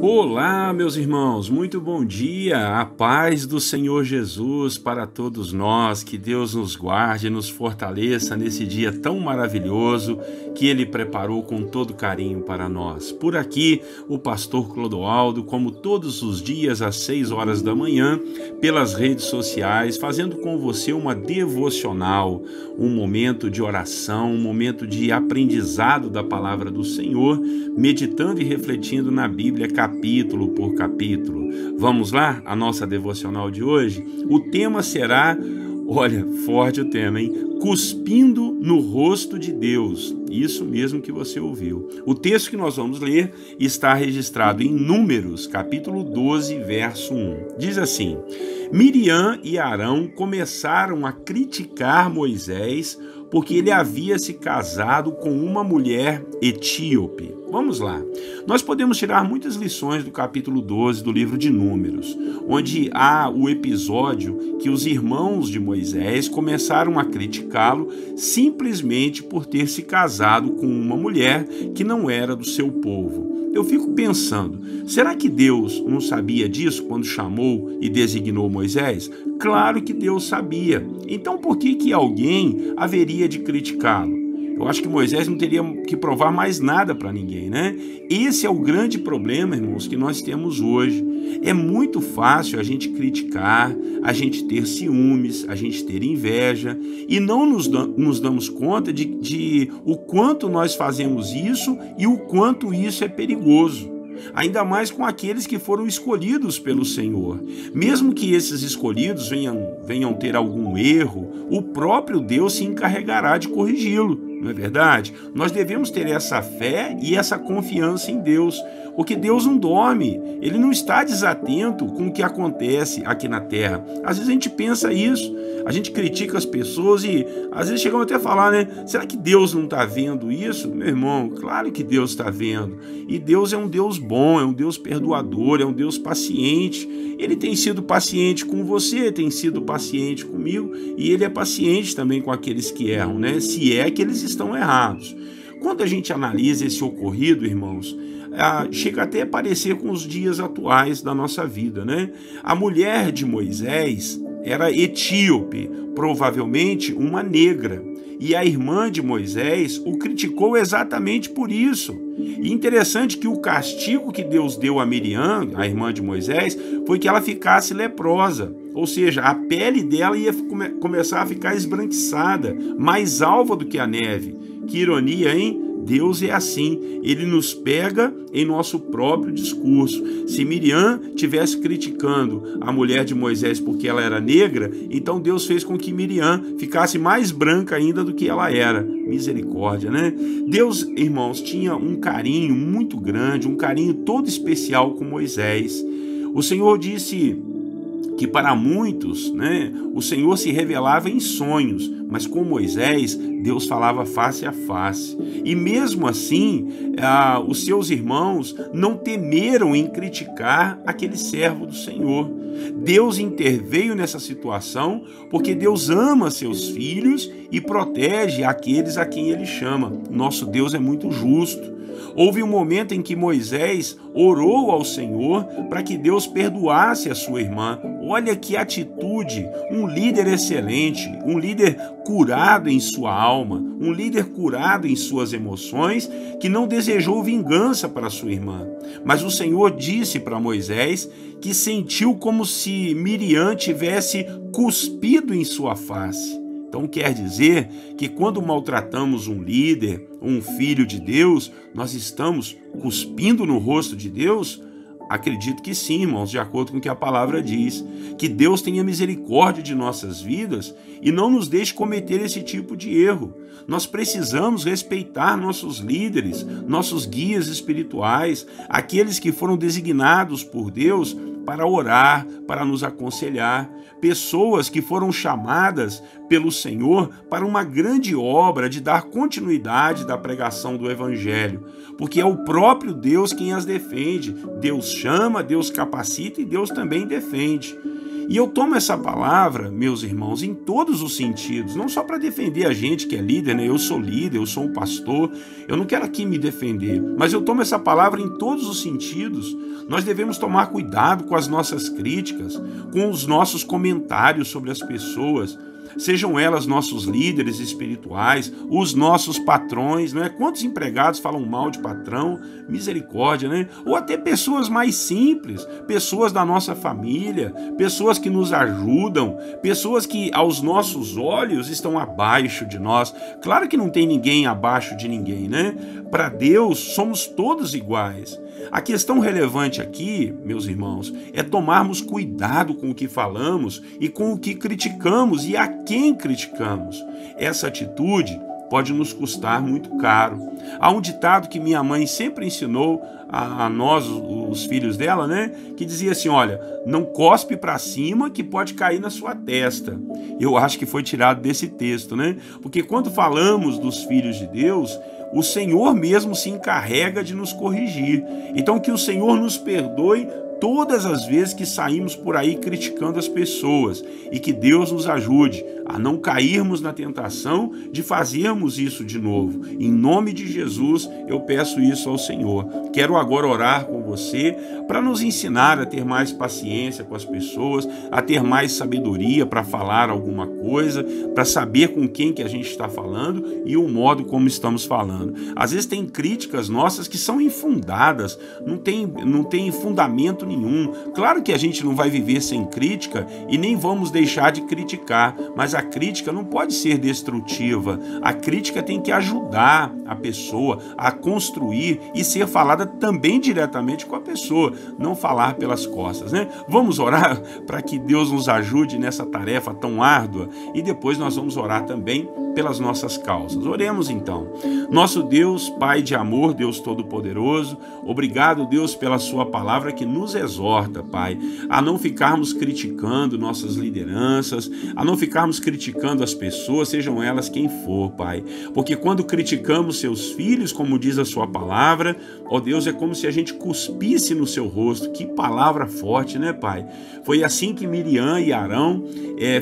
Olá, meus irmãos, muito bom dia, a paz do Senhor Jesus para todos nós, que Deus nos guarde, nos fortaleça nesse dia tão maravilhoso que Ele preparou com todo carinho para nós. Por aqui, o pastor Clodoaldo, como todos os dias às 6 horas da manhã, pelas redes sociais, fazendo com você uma devocional, um momento de oração, um momento de aprendizado da palavra do Senhor, meditando e refletindo na Bíblia, capítulo por capítulo. Vamos lá? A nossa devocional de hoje? O tema será, olha, forte o tema, hein? Cuspindo no rosto de Deus. Isso mesmo que você ouviu. O texto que nós vamos ler está registrado em Números, capítulo 12, verso 1. Diz assim: Miriam e Arão começaram a criticar Moisés porque ele havia se casado com uma mulher etíope. Vamos lá. Nós podemos tirar muitas lições do capítulo 12 do livro de Números, onde há o episódio que os irmãos de Moisés começaram a criticá-lo simplesmente por ter se casado com uma mulher que não era do seu povo. Eu fico pensando, será que Deus não sabia disso quando chamou e designou Moisés? Claro que Deus sabia. Então por que alguém haveria de criticá-lo? Eu acho que Moisés não teria que provar mais nada para ninguém, né? Esse é o grande problema, irmãos, que nós temos hoje. É muito fácil a gente criticar, a gente ter ciúmes, a gente ter inveja e não nos damos conta de o quanto nós fazemos isso e o quanto isso é perigoso. Ainda mais com aqueles que foram escolhidos pelo Senhor. Mesmo que esses escolhidos venham ter algum erro, o próprio Deus se encarregará de corrigi-lo, não é verdade? Nós devemos ter essa fé e essa confiança em Deus, porque Deus não dorme, Ele não está desatento com o que acontece aqui na terra. Às vezes a gente pensa isso, a gente critica as pessoas e às vezes chegamos até a falar, né? Será que Deus não está vendo isso? Meu irmão, claro que Deus está vendo. E Deus é um Deus bom, é um Deus perdoador, é um Deus paciente. Ele tem sido paciente com você, tem sido paciente comigo e Ele é paciente também com aqueles que erram, né? Se é que eles estão errados. Quando a gente analisa esse ocorrido, irmãos, chega até a parecer com os dias atuais da nossa vida, né? A mulher de Moisés era etíope, provavelmente uma negra, e a irmã de Moisés o criticou exatamente por isso. E interessante que o castigo que Deus deu a Miriam, a irmã de Moisés, foi que ela ficasse leprosa, ou seja, a pele dela ia começar a ficar esbranquiçada, mais alva do que a neve. Que ironia, hein? Deus é assim, Ele nos pega em nosso próprio discurso. Se Miriam tivesse criticando a mulher de Moisés porque ela era negra, então Deus fez com que Miriam ficasse mais branca ainda do que ela era. Misericórdia, né? Deus, irmãos, tinha um carinho muito grande, um carinho todo especial com Moisés. O Senhor disse que para muitos, né, o Senhor se revelava em sonhos, mas com Moisés, Deus falava face a face. E mesmo assim, os seus irmãos não temeram em criticar aquele servo do Senhor. Deus interveio nessa situação porque Deus ama seus filhos e protege aqueles a quem Ele chama. Nosso Deus é muito justo. Houve um momento em que Moisés orou ao Senhor para que Deus perdoasse a sua irmã. Olha que atitude, um líder excelente, um líder curado em sua alma, um líder curado em suas emoções, que não desejou vingança para sua irmã. Mas o Senhor disse para Moisés que sentiu como se Miriam tivesse cuspido em sua face. Então quer dizer que quando maltratamos um líder, um filho de Deus, nós estamos cuspindo no rosto de Deus? Acredito que sim, irmãos, de acordo com o que a palavra diz. Que Deus tenha misericórdia de nossas vidas e não nos deixe cometer esse tipo de erro. Nós precisamos respeitar nossos líderes, nossos guias espirituais, aqueles que foram designados por Deus para orar, para nos aconselhar, pessoas que foram chamadas pelo Senhor para uma grande obra de dar continuidade da pregação do Evangelho, porque é o próprio Deus quem as defende. Deus chama, Deus capacita e Deus também defende. E eu tomo essa palavra, meus irmãos, em todos os sentidos, não só para defender a gente que é líder, né? Eu sou líder, eu sou um pastor, eu não quero aqui me defender, mas eu tomo essa palavra em todos os sentidos. Nós devemos tomar cuidado com as nossas críticas, com os nossos comentários sobre as pessoas, sejam elas nossos líderes espirituais, os nossos patrões, né? Quantos empregados falam mal de patrão? Misericórdia, né? Ou até pessoas mais simples, pessoas da nossa família, pessoas que nos ajudam, pessoas que aos nossos olhos estão abaixo de nós. Claro que não tem ninguém abaixo de ninguém, né? Para Deus somos todos iguais. A questão relevante aqui, meus irmãos, é tomarmos cuidado com o que falamos e com o que criticamos e a quem criticamos. Essa atitude pode nos custar muito caro. Há um ditado que minha mãe sempre ensinou a nós, os filhos dela, né? Que dizia assim, olha, não cospe para cima que pode cair na sua testa. Eu acho que foi tirado desse texto, né? Porque quando falamos dos filhos de Deus, o Senhor mesmo se encarrega de nos corrigir. Então que o Senhor nos perdoe todas as vezes que saímos por aí criticando as pessoas e que Deus nos ajude a não cairmos na tentação de fazermos isso de novo. Em nome de Jesus, eu peço isso ao Senhor. Quero agora orar com você para nos ensinar a ter mais paciência com as pessoas, a ter mais sabedoria para falar alguma coisa, para saber com quem que a gente está falando e o modo como estamos falando. Às vezes tem críticas nossas que são infundadas, não tem fundamento nenhum. Claro que a gente não vai viver sem crítica e nem vamos deixar de criticar, mas a crítica não pode ser destrutiva. A crítica tem que ajudar a pessoa a construir e ser falada também diretamente com a pessoa, não falar pelas costas, né? Vamos orar para que Deus nos ajude nessa tarefa tão árdua e depois nós vamos orar também pelas nossas causas. Oremos então. Nosso Deus, Pai de amor, Deus Todo-Poderoso, obrigado, Deus, pela sua palavra que nos exorta, Pai, a não ficarmos criticando nossas lideranças, a não ficarmos criticando as pessoas, sejam elas quem for, Pai. Porque quando criticamos seus filhos, como diz a sua palavra, ó Deus, é como se a gente cuspisse no seu rosto. Que palavra forte, né, Pai? Foi assim que Miriam e Arão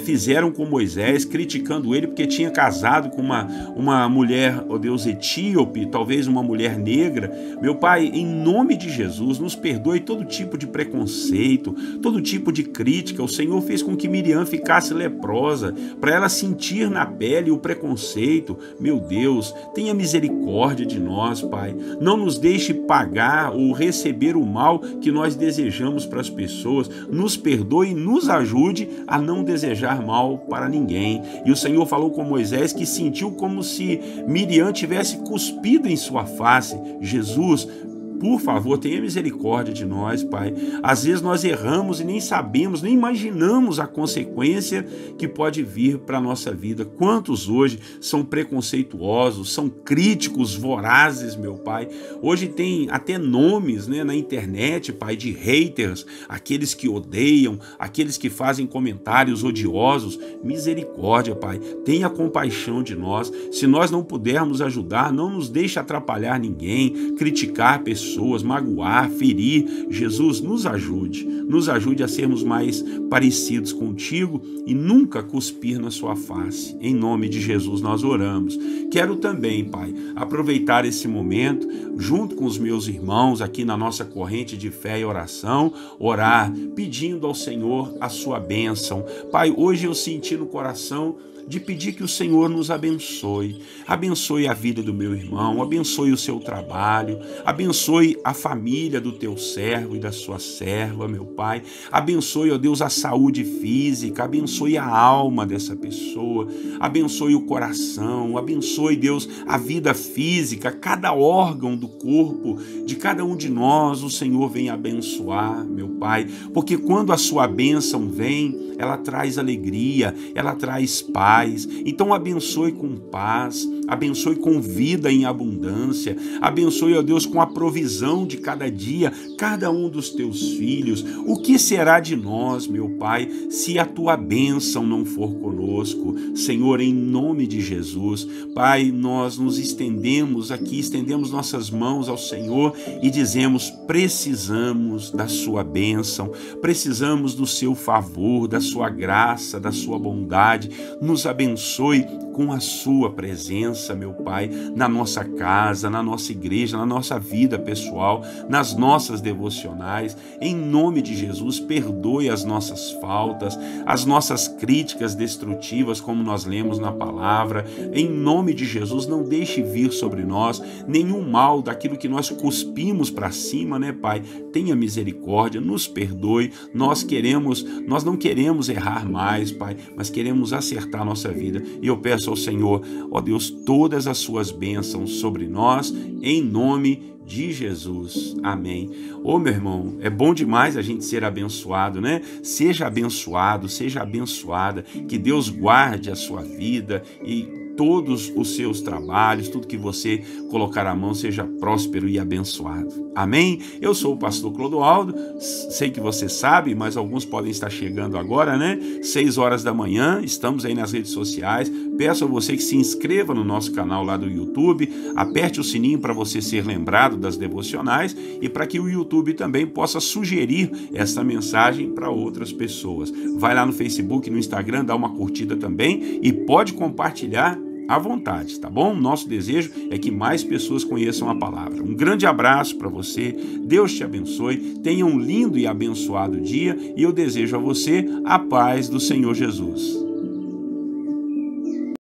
fizeram com Moisés, criticando ele porque tinha casado com uma mulher, ó Deus, etíope, talvez uma mulher negra. Meu Pai, em nome de Jesus, nos perdoe todo tipo de preconceito, todo tipo de crítica. O Senhor fez com que Miriam ficasse leprosa, para ela sentir na pele o preconceito. Meu Deus, tenha misericórdia de nós, Pai. Não nos deixe pagar ou receber o mal que nós desejamos para as pessoas. Nos perdoe e nos ajude a não desejar mal para ninguém. E o Senhor falou com Moisés que sentiu como se Miriam tivesse cuspido em sua face. Jesus, por favor, tenha misericórdia de nós, Pai. Às vezes nós erramos e nem sabemos, nem imaginamos a consequência que pode vir para a nossa vida. Quantos hoje são preconceituosos, são críticos vorazes, meu Pai. Hoje tem até nomes, né, na internet, Pai, de haters, aqueles que odeiam, aqueles que fazem comentários odiosos. Misericórdia, Pai. Tenha compaixão de nós. Se nós não pudermos ajudar, não nos deixe atrapalhar ninguém, criticar pessoas, magoar, ferir. Jesus, nos ajude a sermos mais parecidos contigo e nunca cuspir na sua face. Em nome de Jesus nós oramos. Quero também, Pai, aproveitar esse momento, junto com os meus irmãos aqui na nossa corrente de fé e oração, orar, pedindo ao Senhor a sua bênção. Pai, hoje eu senti no coração de pedir que o Senhor nos abençoe. Abençoe a vida do meu irmão, abençoe o seu trabalho, abençoe a família do teu servo e da sua serva, meu Pai. Abençoe, ó Deus, a saúde física, abençoe a alma dessa pessoa, abençoe o coração, abençoe, Deus, a vida física, cada órgão do corpo de cada um de nós, o Senhor vem abençoar, meu Pai, porque quando a sua bênção vem, ela traz alegria, ela traz paz, paz. Então abençoe com paz, abençoe com vida em abundância, abençoe, ó Deus, com a provisão de cada dia, cada um dos teus filhos. O que será de nós, meu Pai, se a tua bênção não for conosco? Senhor, em nome de Jesus, Pai, nós nos estendemos aqui, estendemos nossas mãos ao Senhor e dizemos: precisamos da sua bênção, precisamos do seu favor, da sua graça, da sua bondade. Nos abençoe com a sua presença, meu Pai, na nossa casa, na nossa igreja, na nossa vida pessoal, nas nossas devocionais. Em nome de Jesus, perdoe as nossas faltas, as nossas críticas destrutivas, como nós lemos na palavra. Em nome de Jesus, não deixe vir sobre nós nenhum mal daquilo que nós cuspimos para cima, né, Pai? Tenha misericórdia, nos perdoe. Nós não queremos errar mais, Pai, mas queremos acertar a nossa vida. E eu peço ao Senhor, ó Deus, todas as suas bênçãos sobre nós, em nome de Jesus. Amém. Ô, meu irmão, é bom demais a gente ser abençoado, né? Seja abençoado, seja abençoada, que Deus guarde a sua vida e todos os seus trabalhos, tudo que você colocar a mão seja próspero e abençoado. Amém? Eu sou o pastor Clodoaldo, sei que você sabe, mas alguns podem estar chegando agora, né? 6 horas da manhã, estamos aí nas redes sociais. Peço a você que se inscreva no nosso canal lá do YouTube, aperte o sininho para você ser lembrado das devocionais e para que o YouTube também possa sugerir essa mensagem para outras pessoas. Vai lá no Facebook, no Instagram, dá uma curtida também e pode compartilhar à vontade, tá bom? Nosso desejo é que mais pessoas conheçam a palavra. Um grande abraço para você, Deus te abençoe, tenha um lindo e abençoado dia e eu desejo a você a paz do Senhor Jesus.